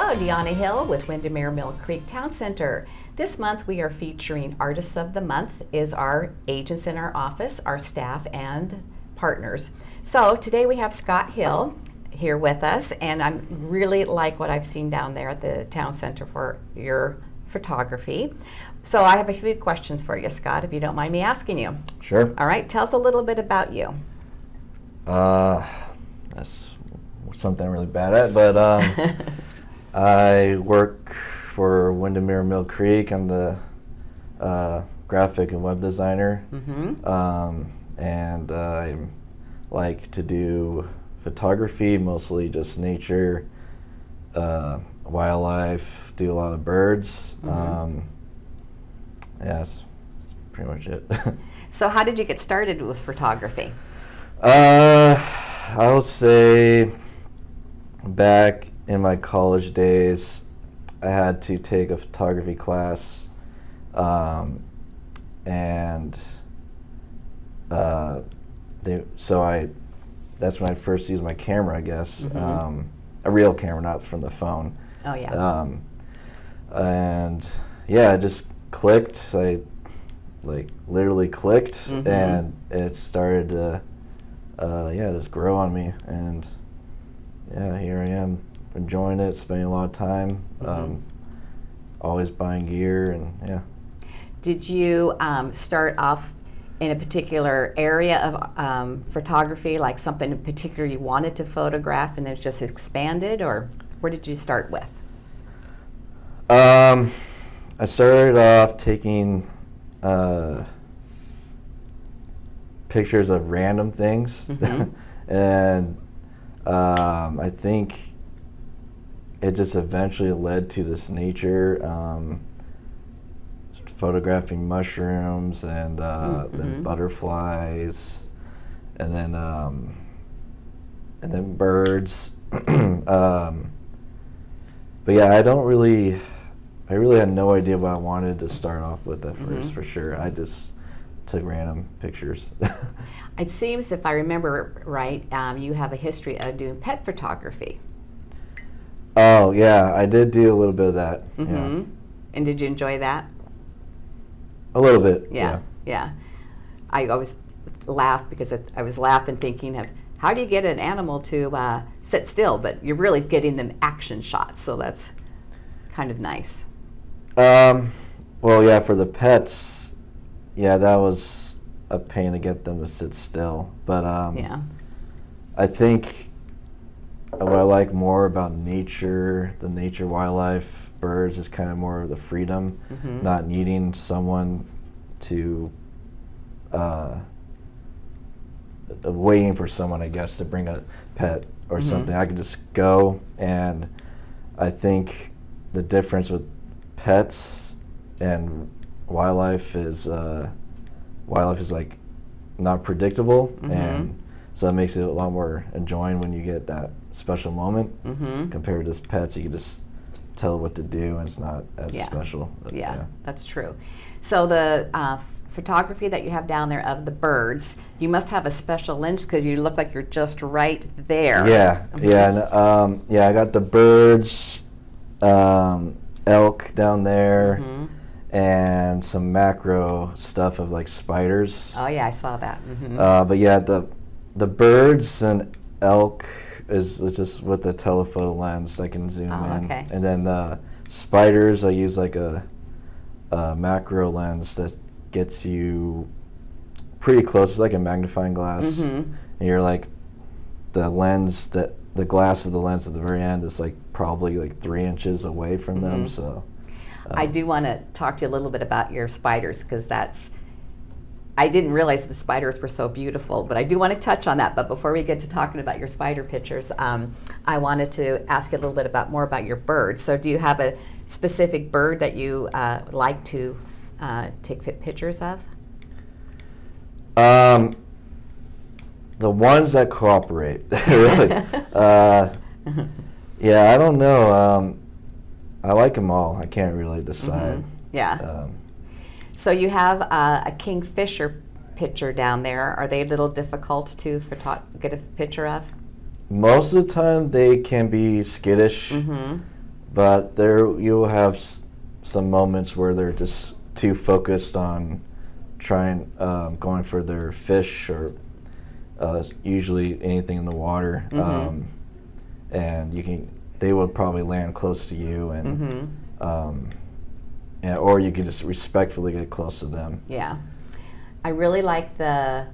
Hello, Deanna Hill with Windermere Mill Creek Town Center. This month we are featuring Artists of the Month is our agents in our office, our staff, and partners. So today we have Scott Hill here with us, and I really like what I've seen down there at the Town Center for your photography. So I have a few questions for you, Scott, if you don't mind me asking you. Sure. All right, tell us a little bit about you. That's something I'm really bad at, but I work for Windermere Mill Creek. I'm the graphic and web designer, and I like to do photography, mostly just nature, wildlife, do a lot of birds. Yeah, that's pretty much it. So how did you get started with photography? I would say back in my college days, I had to take a photography class, that's when I first used my camera, I guess. A real camera, not from the phone. Oh, yeah. And yeah, it just clicked. I literally clicked, and it started to just grow on me. And yeah, here I am enjoying it, spending a lot of time, always buying gear, and yeah. Did you start off in a particular area of photography, like something in particular you wanted to photograph and then just expanded, or where did you start with? I started off taking pictures of random things, and I think it just eventually led to this nature, photographing mushrooms and then butterflies, and then birds. But yeah, I really had no idea what I wanted to start off with at first, for sure. I just took random pictures. It seems, if I remember right, you have a history of doing pet photography. Oh yeah, I did do a little bit of that. Yeah. And did you enjoy that? A little bit. Yeah. I always laugh because I was laughing thinking of how do you get an animal to sit still, but you're really getting them action shots, so that's kind of nice. Well, yeah, for the pets, yeah, that was a pain to get them to sit still. But yeah. I think what I like more about nature, the nature, wildlife, birds, is kind of more of the freedom, not needing someone to, waiting for someone, I guess, to bring a pet or something. I could just go, and I think the difference with pets and wildlife is like not predictable, and so it makes it a lot more enjoying when you get that special moment. Compared to just pets, you can just tell what to do, and it's not as special. But, yeah, that's true. So the photography that you have down there of the birds, you must have a special lens because you look like you're just right there. Yeah, and I got the birds, elk down there, and some macro stuff of like spiders. Oh yeah, I saw that. But yeah, the birds and elk is just with the telephoto lens. I can zoom in. Okay. And then the spiders, I use like a macro lens that gets you pretty close. It's like a magnifying glass, and you're like the glass of the lens at the very end is like probably like 3 inches away from them. So I do want to talk to you a little bit about your spiders because I didn't realize the spiders were so beautiful, but I do want to touch on that. But before we get to talking about your spider pictures, I wanted to ask you a little bit more about your birds. So do you have a specific bird that you like to take pictures of? The ones that cooperate, really. Yeah, I don't know. I like them all. I can't really decide. Yeah. So you have a kingfisher picture down there. Are they a little difficult to get a picture of? Most of the time they can be skittish, but there you'll have some moments where they're just too focused on trying going for their fish or usually anything in the water, and they will probably land close to you, and or you can just respectfully get close to them. Yeah. I really like the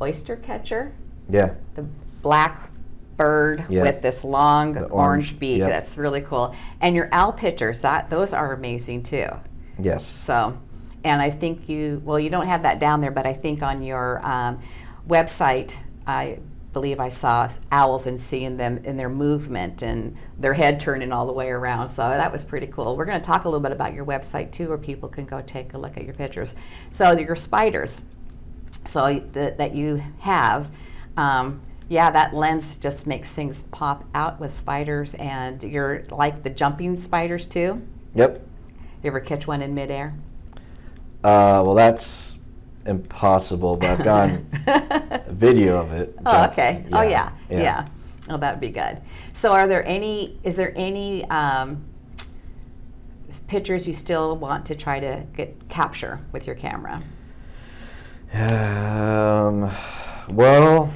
oyster catcher. Yeah. The black bird with this long orange beak. Yep. That's really cool. And your owl pictures, those are amazing too. Yes. So, and I think you don't have that down there, but I think on your website, I believe I saw owls and seeing them in their movement and their head turning all the way around. So that was pretty cool. We're going to talk a little bit about your website too, where people can go take a look at your pictures. So your spiders, that you have, that lens just makes things pop out with spiders. And you're like the jumping spiders too? Yep. You ever catch one in midair? Well, that's impossible, but I've gotten a video of it. Oh, okay. Yeah. Oh, yeah. Oh, that would be good. So is there any pictures you still want to try to capture with your camera? Well,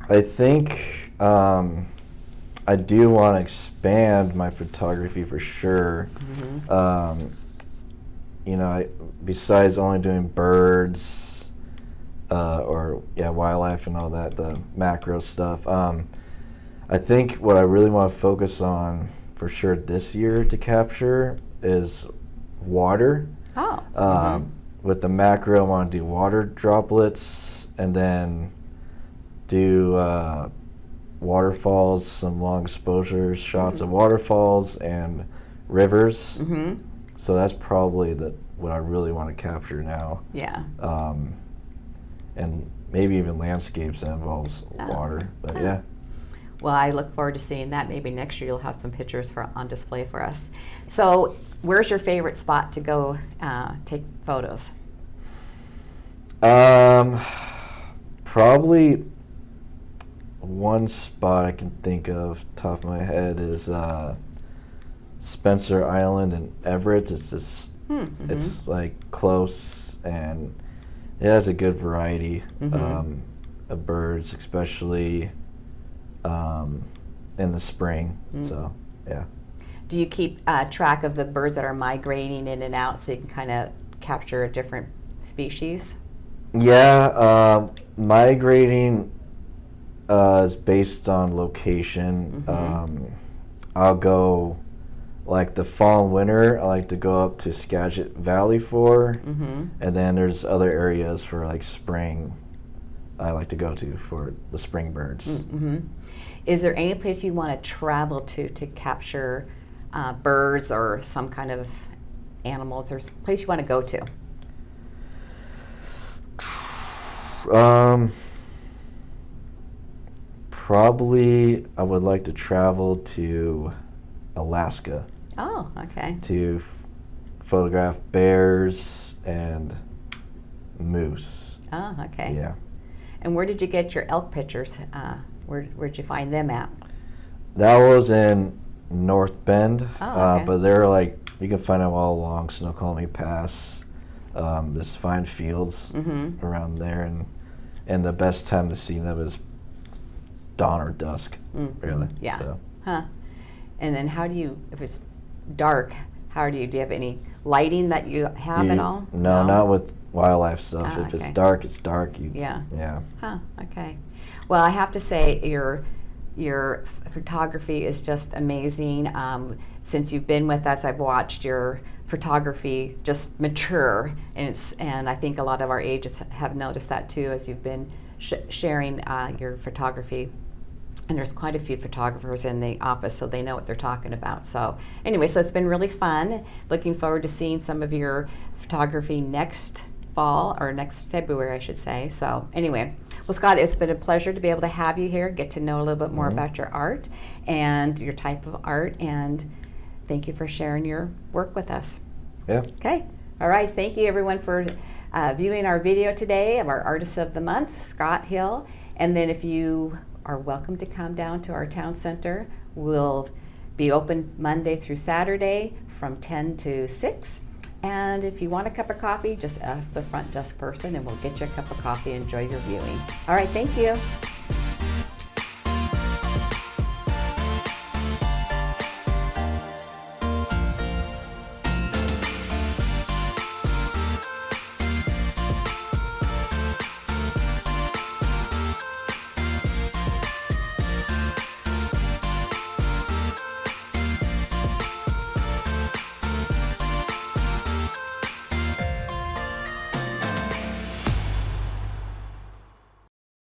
I think I do want to expand my photography for sure. Besides only doing birds wildlife and all that, the macro stuff, I think what I really want to focus on for sure this year to capture is water. With the macro, I want to do water droplets and then do waterfalls, some long exposure shots of waterfalls and rivers. So that's probably what I really want to capture now. Yeah. And maybe even landscapes that involves water. But yeah. Well, I look forward to seeing that. Maybe next year you'll have some pictures on display for us. So where's your favorite spot to go take photos? Probably one spot I can think of top of my head is Spencer Island in Everett. It's just it's like close, and it has a good variety of birds, especially in the spring. So yeah. Do you keep track of the birds that are migrating in and out so you can kind of capture a different species? Yeah, migrating is based on location. I'll go, like the fall and winter, I like to go up to Skagit Valley for, and then there's other areas for like spring I like to go to for the spring birds. Is there any place you want to travel to capture birds or some kind of animals, or some place you want to go to? Probably I would like to travel to Alaska. Oh, okay. To photograph bears and moose. Oh, okay. Yeah. And where did you get your elk pictures? Where'd you find them at? That was in North Bend. Oh, okay. But they're like, you can find them all along Snoqualmie Pass. There's fine fields around there, and the best time to see them is dawn or dusk, really. Yeah. So. Huh. And then if it's dark, do you have any lighting that you have at all? No, not with wildlife stuff. Oh, if it's dark, it's dark. Yeah. Huh, okay. Well, I have to say your photography is just amazing. Since you've been with us, I've watched your photography just mature, and I think a lot of our agents have noticed that too as you've been sharing your photography. And there's quite a few photographers in the office, so they know what they're talking about. So anyway, so it's been really fun. Looking forward to seeing some of your photography next fall, or next February, I should say. So anyway, well, Scott, it's been a pleasure to be able to have you here, get to know a little bit more about your art and your type of art, and thank you for sharing your work with us. Yeah. Okay. All right. Thank you, everyone, for viewing our video today of our Artist of the Month, Scott Hill. And then if you are welcome to come down to our town center, we'll Be open Monday through Saturday from 10 to 6. And if you want a cup of coffee, just ask the front desk person and we'll get you a cup of coffee. Enjoy your viewing. All right, thank you.